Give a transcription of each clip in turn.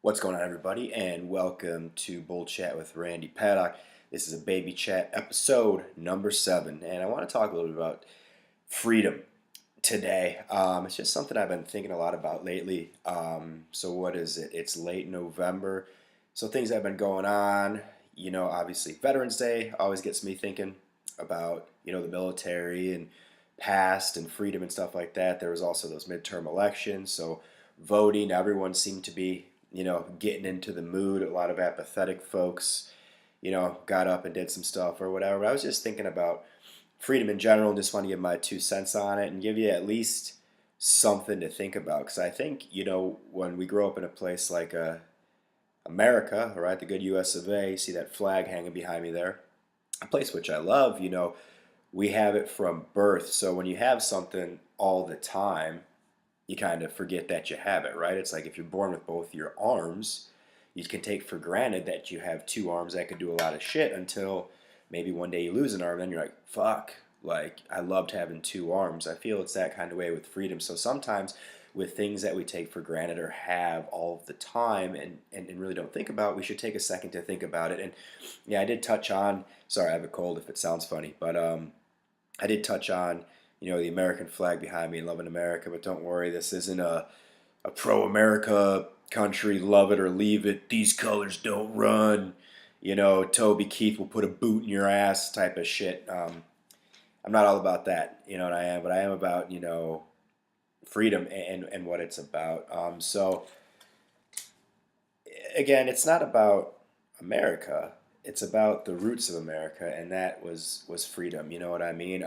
What's going on, everybody, and welcome to Bull Chat with Randy Paddock. This is a Baby Chat episode number 7, and I want to talk a little bit about freedom today. It's just something I've been thinking a lot about lately. So what is it? It's late November, so things have been going on. Obviously Veterans Day always gets me thinking about the military and past and freedom and stuff like that. There was also those midterm elections, so voting. Everyone seemed to be getting into the mood. A lot of apathetic folks, got up and did some stuff or whatever. But I was just thinking about freedom in general and just want to give my 2 cents on it and give you at least something to think about. Because I think, when we grow up in a place like America, right, the good US of A, see that flag hanging behind me there, a place which I love, we have it from birth. So when you have something all the time, you kind of forget that you have it, right? It's like if you're born with both your arms, you can take for granted that you have two arms that could do a lot of shit until maybe one day you lose an arm, then you're like, fuck, like I loved having two arms. I feel it's that kind of way with freedom. So sometimes with things that we take for granted or have all of the time and really don't think about, we should take a second to think about it. And yeah, I did touch on, sorry, I have a cold if it sounds funny, but I did touch on the American flag behind me, loving America. But don't worry, this isn't a pro-America country, love it or leave it. These colors don't run. Toby Keith will put a boot in your ass type of shit. I'm not all about that, what I am, but I am about freedom and what it's about. So again, it's not about America. It's about the roots of America, and that was freedom. You know what I mean?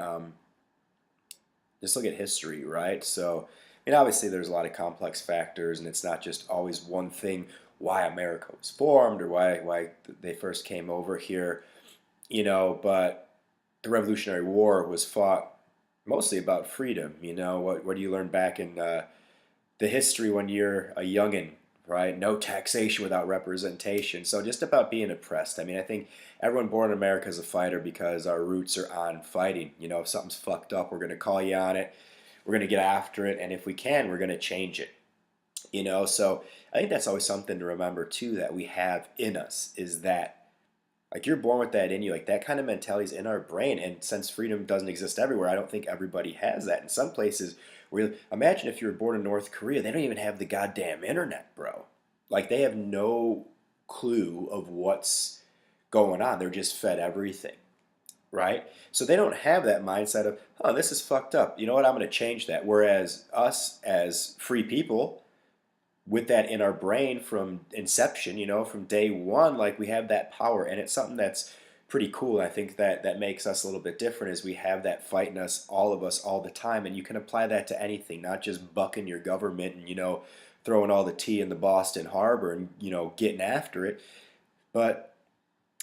Just look at history, right? So, obviously there's a lot of complex factors, and it's not just always one thing why America was formed or why they first came over here, but the Revolutionary War was fought mostly about freedom. What do you learn back in the history when you're a youngin', right? No taxation without representation. So just about being oppressed. I think everyone born in America is a fighter because our roots are on fighting. If something's fucked up, we're going to call you on it. We're going to get after it. And if we can, we're going to change it. So I think that's always something to remember too, that we have in us, is that like you're born with that in you, like that kind of mentality is in our brain. And since freedom doesn't exist everywhere, I don't think everybody has that. In some places, where imagine if you were born in North Korea, they don't even have the goddamn internet, bro. Like they have no clue of what's going on. They're just fed everything, right? So they don't have that mindset of, oh, this is fucked up. You know what? I'm going to change that. Whereas us as free people, with that in our brain from inception, from day one, like we have that power, and it's something that's pretty cool. I think that makes us a little bit different, is we have that fight in us, all of us, all the time, and you can apply that to anything, not just bucking your government and throwing all the tea in the Boston Harbor and getting after it, but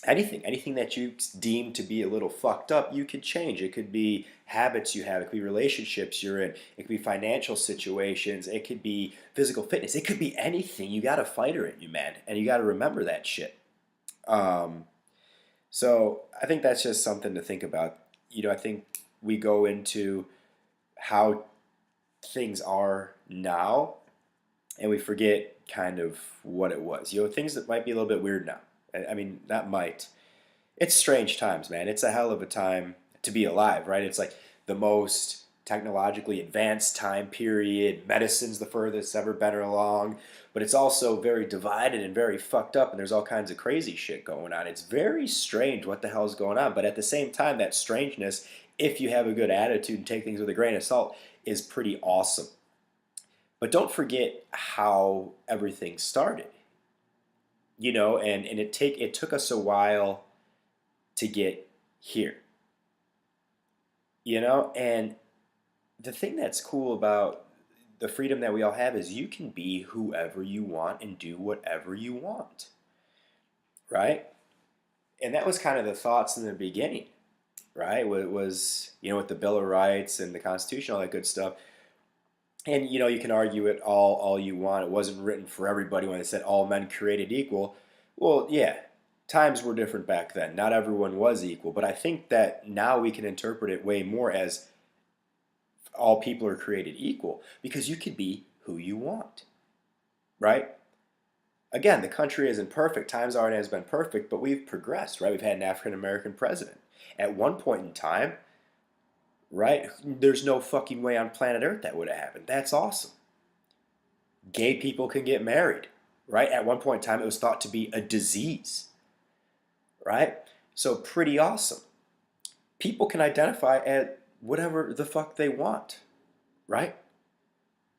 anything that you deem to be a little fucked up, you could change. It could be habits you have, it could be relationships you're in, it could be financial situations, it could be physical fitness, it could be anything. You got a fighter in you, man, and you got to remember that shit. um, so I think that's just something to think about. I think we go into how things are now and we forget kind of what it was. Things that might be a little bit weird now. That might. It's strange times, man. It's a hell of a time to be alive, right? It's like the most technologically advanced time period. Medicine's the furthest ever been along, but it's also very divided and very fucked up, and there's all kinds of crazy shit going on. It's very strange what the hell's going on, but at the same time, that strangeness, if you have a good attitude and take things with a grain of salt, is pretty awesome. But don't forget how everything started. And it took us a while to get here. And the thing that's cool about the freedom that we all have is you can be whoever you want and do whatever you want, right? And that was kind of the thoughts in the beginning, right? It was, with the Bill of Rights and the Constitution, all that good stuff. And you can argue it all you want. It wasn't written for everybody when they said all men created equal. Well, yeah, times were different back then. Not everyone was equal, but I think that now we can interpret it way more as all people are created equal, because you could be who you want, right? Again, the country isn't perfect. Times aren't as been perfect, but we've progressed, right? We've had an African American president. At one point in time, right? There's no fucking way on planet Earth that would have happened. That's awesome. Gay people can get married, right? At one point in time, it was thought to be a disease, right? So pretty awesome. People can identify as whatever the fuck they want, right?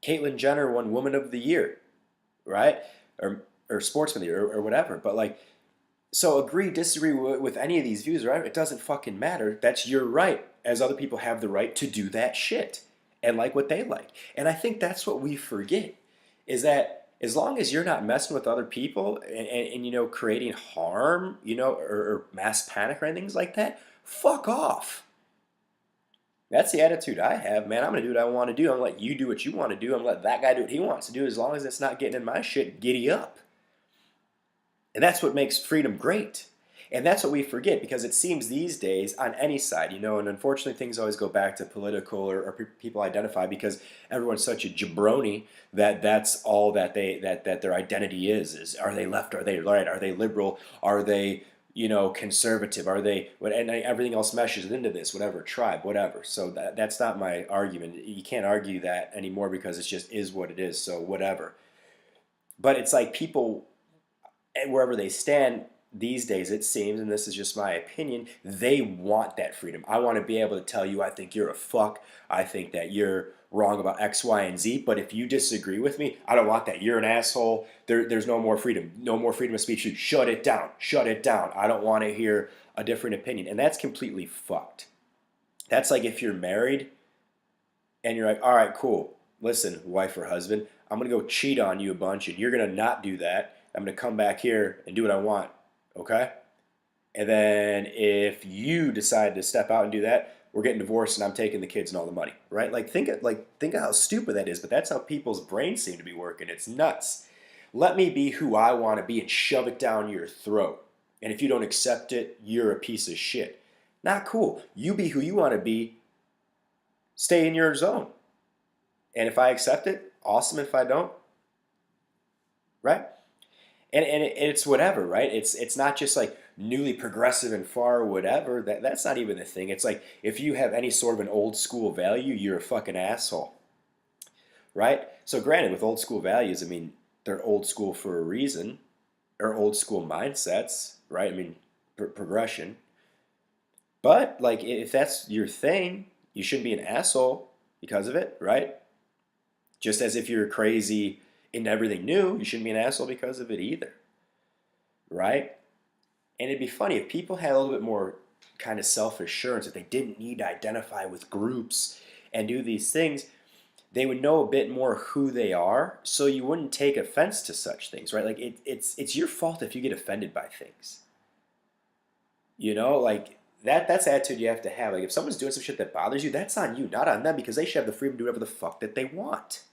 Caitlyn Jenner won Woman of the Year, right? Or Sportsman of the Year or whatever. But like, so agree, disagree with any of these views, right? It doesn't fucking matter. That's your right, as other people have the right to do that shit and like what they like. And I think that's what we forget is that as long as you're not messing with other people and you know, creating harm, you know, or mass panic or anything like that, fuck off. That's the attitude I have, man. I'm gonna do what I want to do. I'm gonna let you do what you want to do. I'm gonna let that guy do what he wants to do. As long as it's not getting in my shit, giddy up. And that's what makes freedom great. And that's what we forget because it seems these days on any side, you know, and unfortunately things always go back to political or people identify because everyone's such a jabroni that that's all that that their identity is are they left, are they right, are they liberal, are they, you know, conservative, are they and everything else meshes into this, whatever tribe, whatever. So that's not my argument. You can't argue that anymore because it just is what it is. So whatever. But it's like people and wherever they stand these days, it seems, and this is just my opinion, they want that freedom. I want to be able to tell you I think you're a fuck. I think that you're wrong about X, Y, and Z. But if you disagree with me, I don't want that. You're an asshole. There's no more freedom. No more freedom of speech. Shut it down. Shut it down. I don't want to hear a different opinion. And that's completely fucked. That's like if you're married and you're like, all right, cool. Listen, wife or husband, I'm going to go cheat on you a bunch and you're going to not do that. I'm going to come back here and do what I want, okay? And then if you decide to step out and do that, we're getting divorced and I'm taking the kids and all the money, right? Think of how stupid that is, but that's how people's brains seem to be working. It's nuts. Let me be who I want to be and shove it down your throat. And if you don't accept it, you're a piece of shit. Not cool. You be who you want to be. Stay in your zone. And if I accept it, awesome. If I don't, right? And it's whatever, right? It's not just like newly progressive and far whatever. That's not even the thing. It's like if you have any sort of an old school value, you're a fucking asshole, right? So granted, with old school values, I mean they're old school for a reason, or old school mindsets, right? I mean progression. But like if that's your thing, you shouldn't be an asshole because of it, right? Just as if you're crazy into everything new, you shouldn't be an asshole because of it either, right? And it'd be funny if people had a little bit more kind of self-assurance that they didn't need to identify with groups and do these things, they would know a bit more who they are, so you wouldn't take offense to such things, right? Like it's your fault if you get offended by things. You know, like that's the attitude you have to have. Like if someone's doing some shit that bothers you, that's on you, not on them, because they should have the freedom to do whatever the fuck that they want.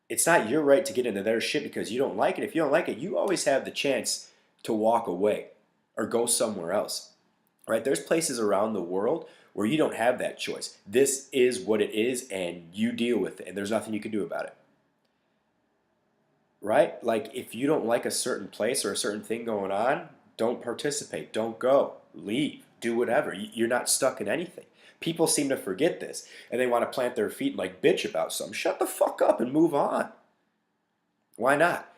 It's not your right to get into their shit because you don't like it. If you don't like it, you always have the chance to walk away or go somewhere else. Right? There's places around the world where you don't have that choice. This is what it is and you deal with it and there's nothing you can do about it. Right? Like if you don't like a certain place or a certain thing going on, don't participate, don't go, leave, do whatever. You're not stuck in anything. People seem to forget this and they want to plant their feet and like bitch about something. Shut the fuck up and move on. Why not?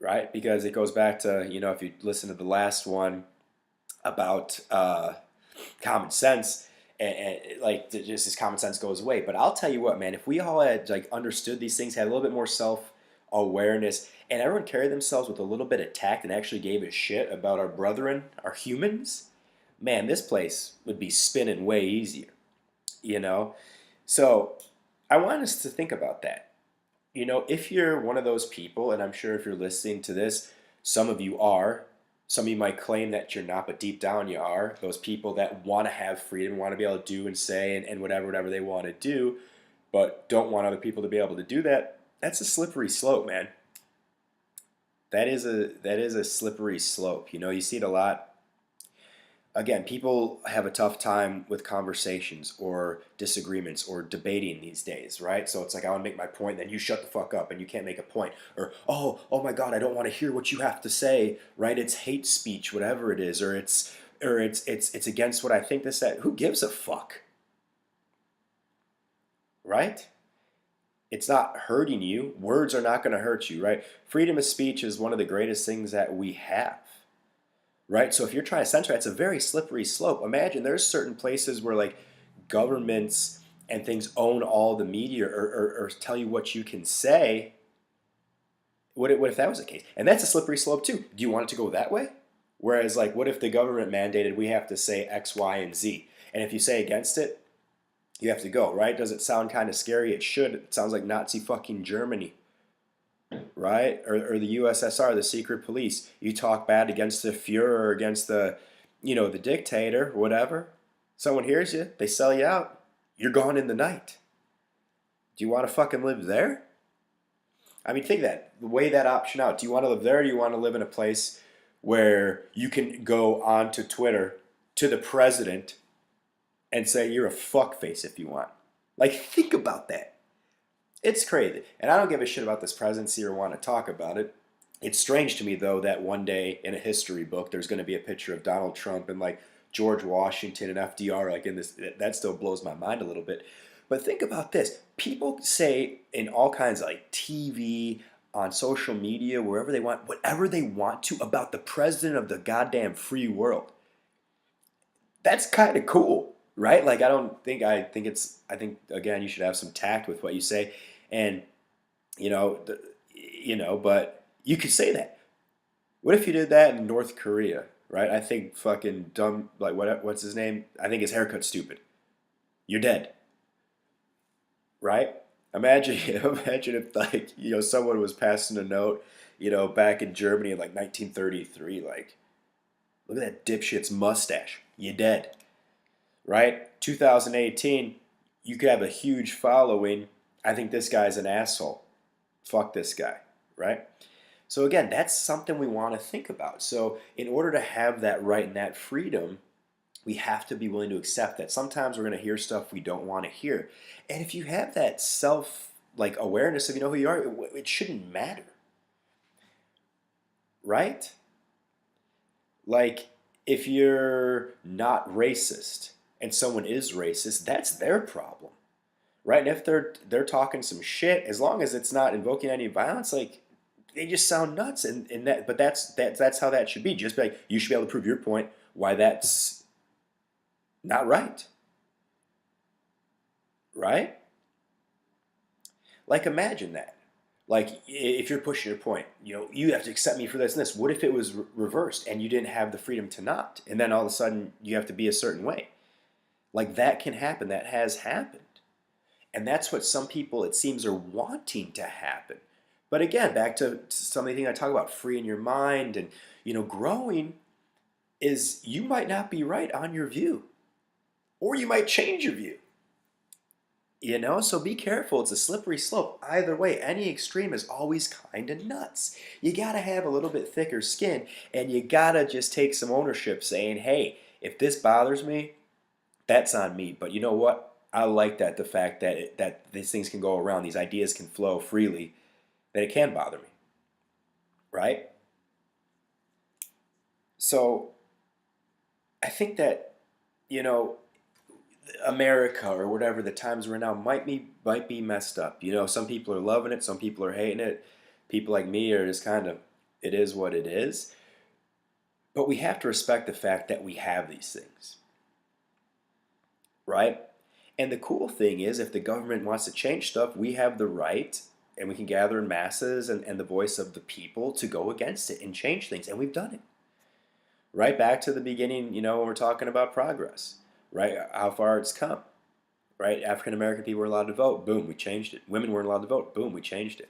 Right? Because it goes back to, you know, if you listen to the last one about common sense and like just this common sense goes away. But I'll tell you what, man, if we all had like understood these things, had a little bit more self-awareness and everyone carried themselves with a little bit of tact and actually gave a shit about our brethren, our humans, man, this place would be spinning way easier, you know? So I want us to think about that. You know, if you're one of those people, and I'm sure if you're listening to this, some of you are, some of you might claim that you're not, but deep down you are, those people that want to have freedom, want to be able to do and say and whatever they want to do, but don't want other people to be able to do that, that's a slippery slope, man. That is a slippery slope. You know, you see it a lot. again, people have a tough time with conversations or disagreements or debating these days, right? So it's like, I want to make my point, then you shut the fuck up and you can't make a point. Or, oh my God, I don't want to hear what you have to say, right? It's hate speech, whatever it is, or it's against what I think, this, that. Who gives a fuck, right? It's not hurting you. Words are not going to hurt you, right? Freedom of speech is one of the greatest things that we have, right? So if you're trying to censor, it's a very slippery slope. Imagine there's certain places where like governments and things own all the media, or tell you what you can say. What if that was the case? And that's a slippery slope too. Do you want it to go that way? Whereas like, what if the government mandated we have to say X, Y, and Z? And if you say against it, you have to go, right? Does it sound kind of scary? It should. It sounds like Nazi fucking Germany, right? Or the USSR, the secret police. You talk bad against the Fuhrer, against the, the dictator, whatever. Someone hears you, they sell you out. You're gone in the night. Do you want to fucking live there? I mean, think that. Weigh that option out. Do you want to live there, or do you want to live in a place where you can go onto Twitter to the president and say you're a fuckface if you want? Like, think about that. It's crazy. And I don't give a shit about this presidency or want to talk about it. It's strange to me, though, that one day in a history book there's going to be a picture of Donald Trump and like George Washington and FDR, like in this. That still blows my mind a little bit. But think about this. People say in all kinds of like TV, on social media, wherever they want, whatever they want to about the president of the goddamn free world. That's kind of cool, right? Like, I think again, you should have some tact with what you say. And, you know, but you could say that. What if you did that in North Korea, right? I think fucking dumb, like, what's his name? I think his haircut's stupid. You're dead, right? Imagine, imagine if like, someone was passing a note, back in Germany in like 1933, like, look at that dipshit's mustache. You dead, right? 2018, you could have a huge following. I think this guy's an asshole. Fuck this guy, right? So again, that's something we want to think about. So in order to have that right and that freedom, we have to be willing to accept that sometimes we're going to hear stuff we don't want to hear. And if you have that self like awareness of who you are, it shouldn't matter, right? Like, if you're not racist and someone is racist, that's their problem, right? And if they're talking some shit, as long as it's not invoking any violence, like, they just sound nuts. And that, but that's how that should be. Just be like, you should be able to prove your point why that's not right, right? Like, imagine that. Like, if you're pushing your point, you have to accept me for this and this. What if it was reversed and you didn't have the freedom to not? And then all of a sudden you have to be a certain way. Like, that can happen. That has happened. And that's what some people, it seems, are wanting to happen. But again, back to some of the things I talk about, freeing your mind and, growing, is you might not be right on your view. Or you might change your view. So be careful. It's a slippery slope. Either way, any extreme is always kind of nuts. You got to have a little bit thicker skin, and you got to just take some ownership saying, hey, if this bothers me, that's on me. But you know what? I like that, the fact that that these things can go around, these ideas can flow freely, that it can bother me, right? So I think that, you know, America or whatever the times we're in now might be messed up. Some people are loving it, some people are hating it. People like me are just kind of, it is what it is. But we have to respect the fact that we have these things, right? And the cool thing is, if the government wants to change stuff, we have the right, and we can gather in masses and the voice of the people to go against it and change things. And we've done it. Right back to the beginning, when we're talking about progress, right? How far it's come, right? African American people were allowed to vote. Boom, we changed it. Women weren't allowed to vote. Boom, we changed it.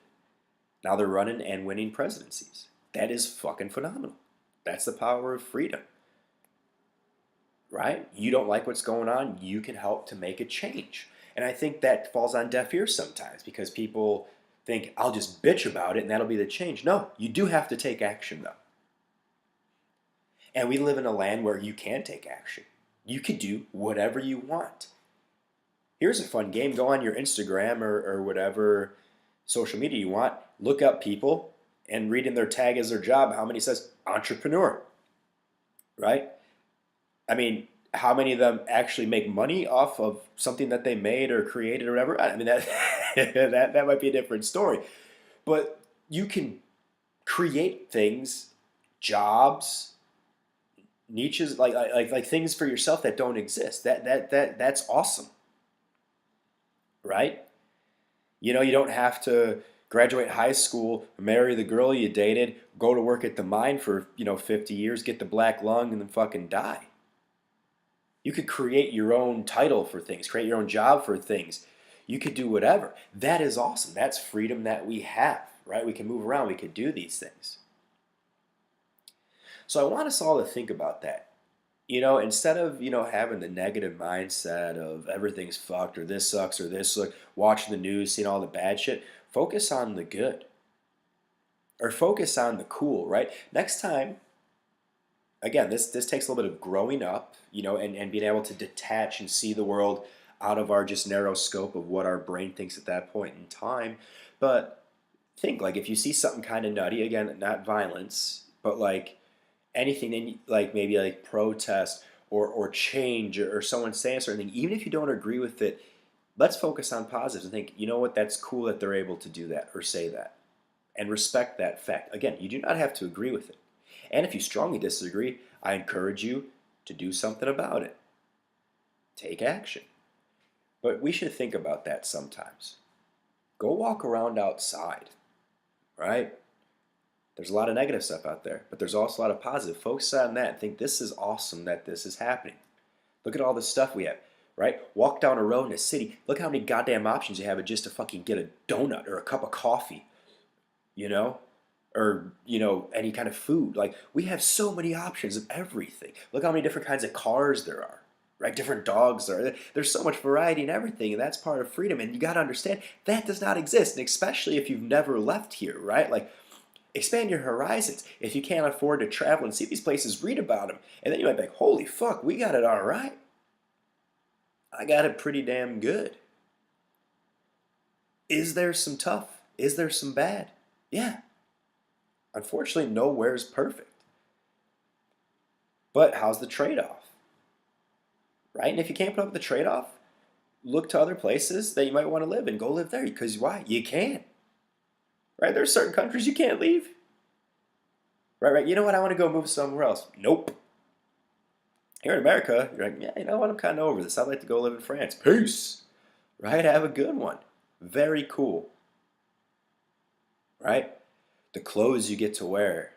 Now they're running and winning presidencies. That is fucking phenomenal. That's the power of freedom, right? You don't like what's going on, you can help to make a change. And I think that falls on deaf ears sometimes because people think, I'll just bitch about it and that'll be the change. No, you do have to take action though. And we live in a land where you can take action. You could do whatever you want. Here's a fun game. Go on your Instagram or whatever social media you want. Look up people and read in their tag as their job how many says entrepreneur, right? I mean, how many of them actually make money off of something that they made or created or whatever? I mean, that that might be a different story. But you can create things, jobs, niches, like things for yourself that don't exist. That's awesome, right? You know, you don't have to graduate high school, marry the girl you dated, go to work at the mine for 50 years, get the black lung, and then fucking die. You could create your own title for things, create your own job for things. You could do whatever. That is awesome. That's freedom that we have, right? We can move around. We could do these things. So I want us all to think about that. Instead of, having the negative mindset of everything's fucked or this sucks or this sucks, watching the news, seeing all the bad shit, focus on the good. Or focus on the cool, right? Next time, again, this takes a little bit of growing up, and being able to detach and see the world out of our just narrow scope of what our brain thinks at that point in time. But think, like, if you see something kind of nutty, again, not violence, but like anything in, like, maybe like protest or change, or someone saying something, even if you don't agree with it, let's focus on positives and think, you know what, that's cool that they're able to do that or say that, and respect that fact. Again, you do not have to agree with it. And if you strongly disagree, I encourage you to do something about it. Take action. But we should think about that sometimes. Go walk around outside, right? There's a lot of negative stuff out there, but there's also a lot of positive. Focus on that and think, this is awesome that this is happening. Look at all the stuff we have, right? Walk down a road in a city. Look how many goddamn options you have just to fucking get a donut or a cup of coffee, you know? Or, any kind of food. Like, we have so many options of everything. Look how many different kinds of cars there are, right? Different dogs there are. There's so much variety in everything, and that's part of freedom. And you got to understand that does not exist, and especially if you've never left here, right? Like, expand your horizons. If you can't afford to travel and see these places, read about them, and then you might be like, holy fuck, we got it all right. I got it pretty damn good. Is there some tough? Is there some bad? Yeah. Unfortunately, nowhere's perfect. But how's the trade-off? Right? And if you can't put up with the trade-off, look to other places that you might want to live in. Go live there. Because why? You can. Right? There's certain countries you can't leave. Right? You know what? I want to go move somewhere else. Nope. Here in America, you're like, yeah, you know what? I'm kind of over this. I'd like to go live in France. Peace. Right? Have a good one. Very cool. Right? The clothes you get to wear.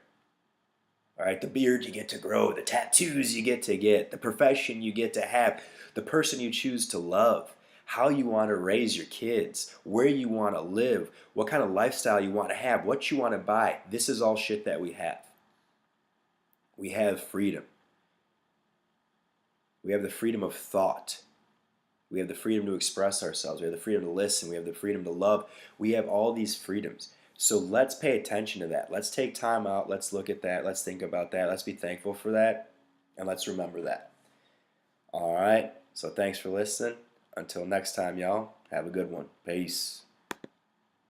All right, the beard you get to grow, the tattoos you get to get, the profession you get to have, the person you choose to love, how you want to raise your kids, where you want to live, what kind of lifestyle you want to have, what you want to buy. This is all shit that we have. We have freedom. We have the freedom of thought. We have the freedom to express ourselves. We have the freedom to listen. We have the freedom to love. We have all these freedoms. So let's pay attention to that. Let's take time out. Let's look at that. Let's think about that. Let's be thankful for that. And let's remember that. All right. So thanks for listening. Until next time, y'all. Have a good one. Peace.